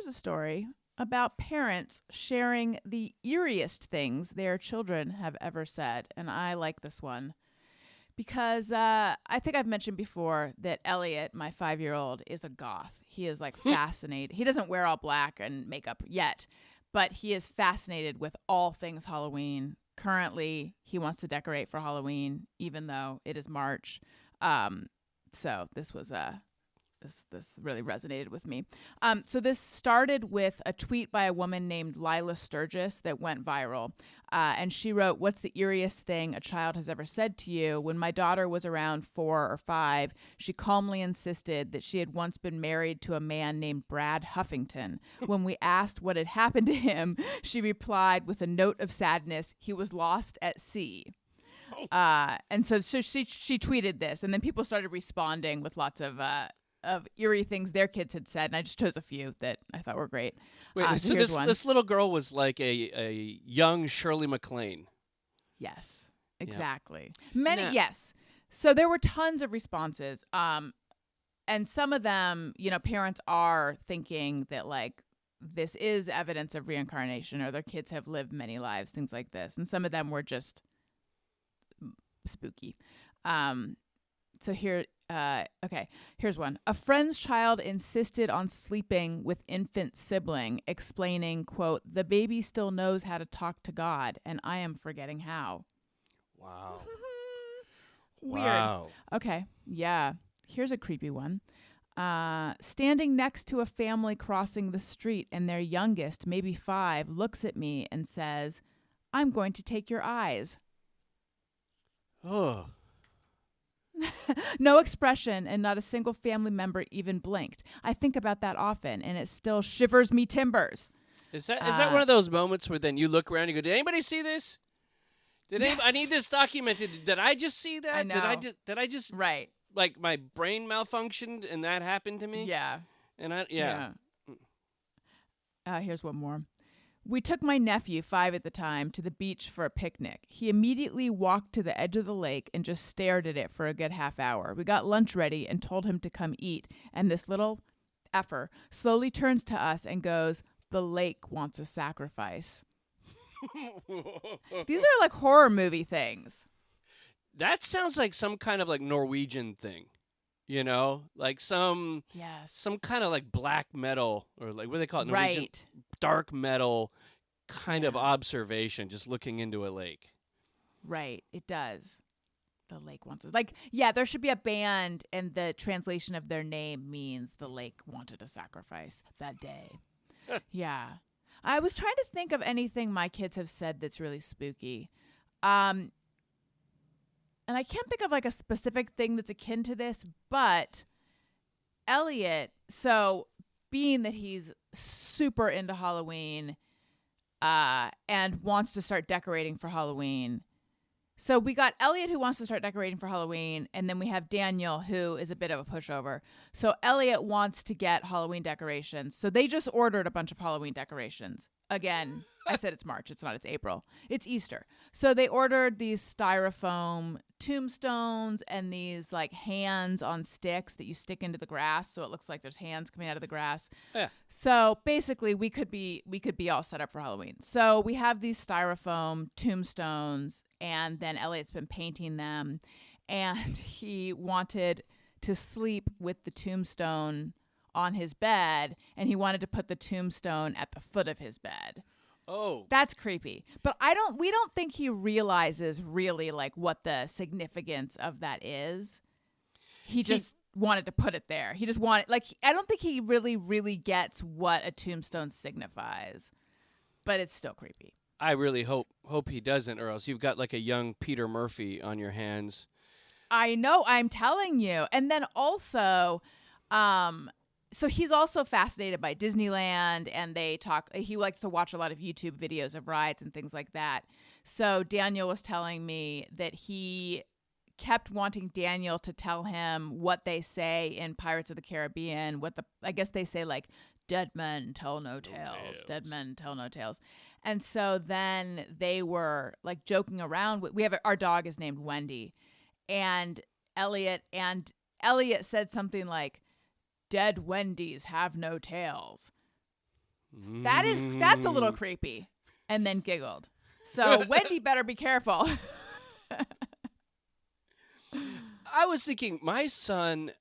here's a story about parents sharing the eeriest things their children have ever said. And I like this one because I think I've mentioned before that Elliot, my 5-year-old, is a goth. He is like fascinated. He doesn't wear all black and makeup yet, but he is fascinated with all things Halloween. Currently, he wants to decorate for Halloween, even though it is March. So this was this really resonated with me. So this started with a tweet by a woman named Lila Sturgis that went viral. And she wrote, "What's the eeriest thing a child has ever said to you? When my daughter was around 4 or 5, she calmly insisted that she had once been married to a man named Brad Huffington. When we asked what had happened to him, she replied with a note of sadness, he was lost at sea." And so she tweeted this, and then people started responding with lots of eerie things their kids had said, and I just chose a few that I thought were great. Wait, so this little girl was like a young Shirley MacLaine. Yes, exactly. Yes. So there were tons of responses, and some of them, parents are thinking that like this is evidence of reincarnation, or their kids have lived many lives, things like this, and some of them were just spooky. So here. Here's one. A friend's child insisted on sleeping with infant sibling, explaining, quote, "The baby still knows how to talk to God, and I am forgetting how." Wow. Weird. Wow. Okay. Yeah. Here's a creepy one. Standing next to a family crossing the street, and their youngest, maybe 5, looks at me and says, "I'm going to take your eyes." Oh. No expression, and not a single family member even blinked. I think about that often, and it still shivers me timbers. Is that one of those moments where then you look around and you go, "Did anybody see this? I need this documented. Did I just see that? I know. Did I just Right. like my brain malfunctioned and that happened to me?" Yeah. And Here's one more. We took my nephew, 5 at the time, to the beach for a picnic. He immediately walked to the edge of the lake and just stared at it for a good half hour. We got lunch ready and told him to come eat. And this little effer slowly turns to us and goes, "The lake wants a sacrifice." These are like horror movie things. That sounds like some kind of like Norwegian thing. Like some kind of like black metal, or like what do they call it? Norwegian Right. dark metal kind of observation, just looking into a lake. Right. It does. The lake wants us. There should be a band, and the translation of their name means the lake wanted a sacrifice that day. Yeah. I was trying to think of anything my kids have said that's really spooky. And I can't think of like a specific thing that's akin to this, but Elliot, so being that he's super into Halloween and wants to start decorating for Halloween. So we got Elliot, who wants to start decorating for Halloween, and then we have Daniel, who is a bit of a pushover. So Elliot wants to get Halloween decorations. So they just ordered a bunch of Halloween decorations. Again, I said it's March. It's not. It's April. It's Easter. So they ordered these styrofoam tombstones and these like hands on sticks that you stick into the grass, so it looks like there's hands coming out of the grass. Yeah. So basically, we could be all set up for Halloween. So we have these styrofoam tombstones, and then Elliot's been painting them, and he wanted to sleep with the tombstone on his bed, and he wanted to put the tombstone at the foot of his bed. Oh, that's creepy. But we don't think he realizes really like what the significance of that is. He just wanted to put it there. He just wanted, I don't think he really gets what a tombstone signifies, but it's still creepy. I really hope he doesn't, or else you've got like a young Peter Murphy on your hands. I know, I'm telling you. And then also, so he's also fascinated by Disneyland, and he likes to watch a lot of YouTube videos of rides and things like that. So Daniel was telling me that he kept wanting Daniel to tell him what they say in Pirates of the Caribbean, I guess they say like, "Dead men tell no tales, dead men tell no tales." And so then they were like joking around. Our dog is named Wendy, and Elliot said something like, "Dead Wendy's have no tails." That's a little creepy. And then giggled. So Wendy better be careful. I was thinking, my son,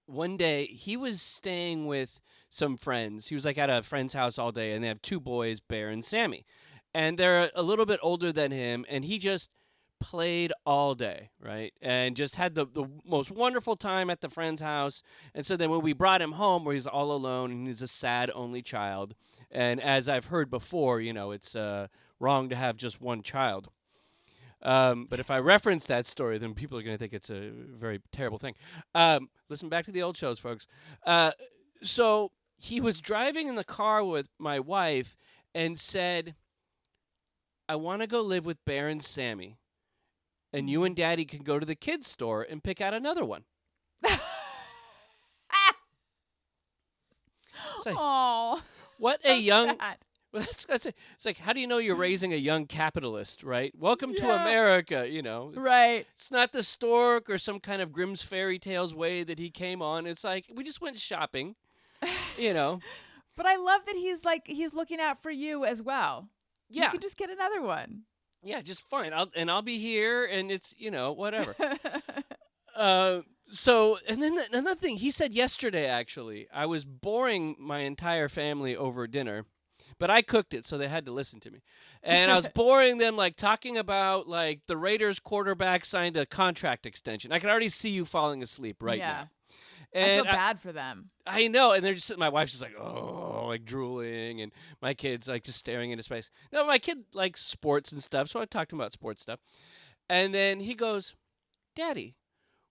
one day he was staying with some friends. He was like at a friend's house all day, and they have two boys, Bear and Sammy. And they're a little bit older than him, and he just played all day, right? And just had the most wonderful time at the friend's house. And so then when we brought him home, where he's all alone and he's a sad only child, and as I've heard before, it's wrong to have just one child. But if I reference that story, then people are going to think it's a very terrible thing. Listen back to the old shows, folks. So he was driving in the car with my wife and said, I want to go live with Bear and Sammy, and you and Daddy can go to the kids' store and pick out another one. Oh, what a young... sad. Well, it's like, how do you know you're raising a young capitalist, right? Welcome to America, Right. It's not the stork or some kind of Grimm's fairy tales way that he came on. It's like, we just went shopping, But I love that he's looking out for you as well. Yeah. You can just get another one. Yeah, just fine. I'll be here, and it's, whatever. So, and then another thing, he said yesterday, actually, I was boring my entire family over dinner. But I cooked it, so they had to listen to me. And I was boring them, like, talking about, like, the Raiders quarterback signed a contract extension. I can already see you falling asleep right now. And I feel bad for them. I know. And they're just sitting, my wife's just like, oh, like, drooling. And my kid's, like, just staring into space. No, my kid likes sports and stuff, so I talked to him about sports stuff. And then he goes, Daddy,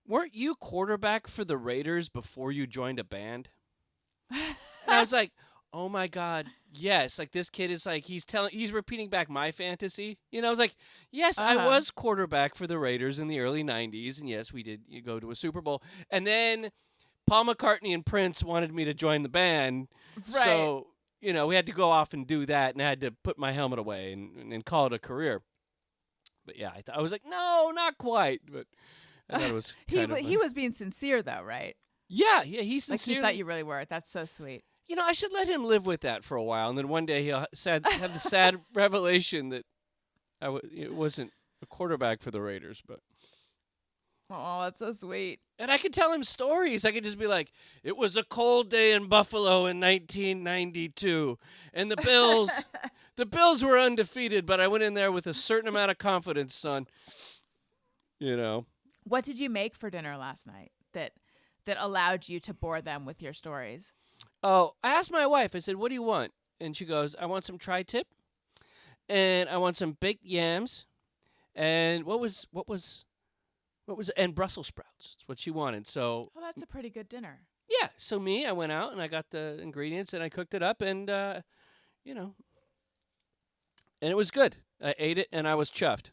weren't you quarterback for the Raiders before you joined a band? And I was like, oh my God, yes. Like, this kid is like, he's repeating back my fantasy. I was like, yes, I was quarterback for the Raiders in the early 90s. And yes, we did go to a Super Bowl. And then Paul McCartney and Prince wanted me to join the band. Right. So, we had to go off and do that. And I had to put my helmet away and call it a career. But yeah, I was like, no, not quite. But I thought it was he was being sincere, though, right? Yeah, he's sincere. Like, he thought you really were. That's so sweet. I should let him live with that for a while, and then one day he'll have the sad revelation that it wasn't a quarterback for the Raiders. But oh, that's so sweet. And I could tell him stories. I could just be like, it was a cold day in Buffalo in 1992, and the Bills were undefeated, but I went in there with a certain amount of confidence, son. What did you make for dinner last night that allowed you to bore them with your stories? Oh, I asked my wife, I said, what do you want? And she goes, I want some tri-tip, and I want some baked yams, and what was and Brussels sprouts. That's what she wanted. So, oh, that's a pretty good dinner. Yeah. So I went out and I got the ingredients and I cooked it up, and and it was good. I ate it and I was chuffed.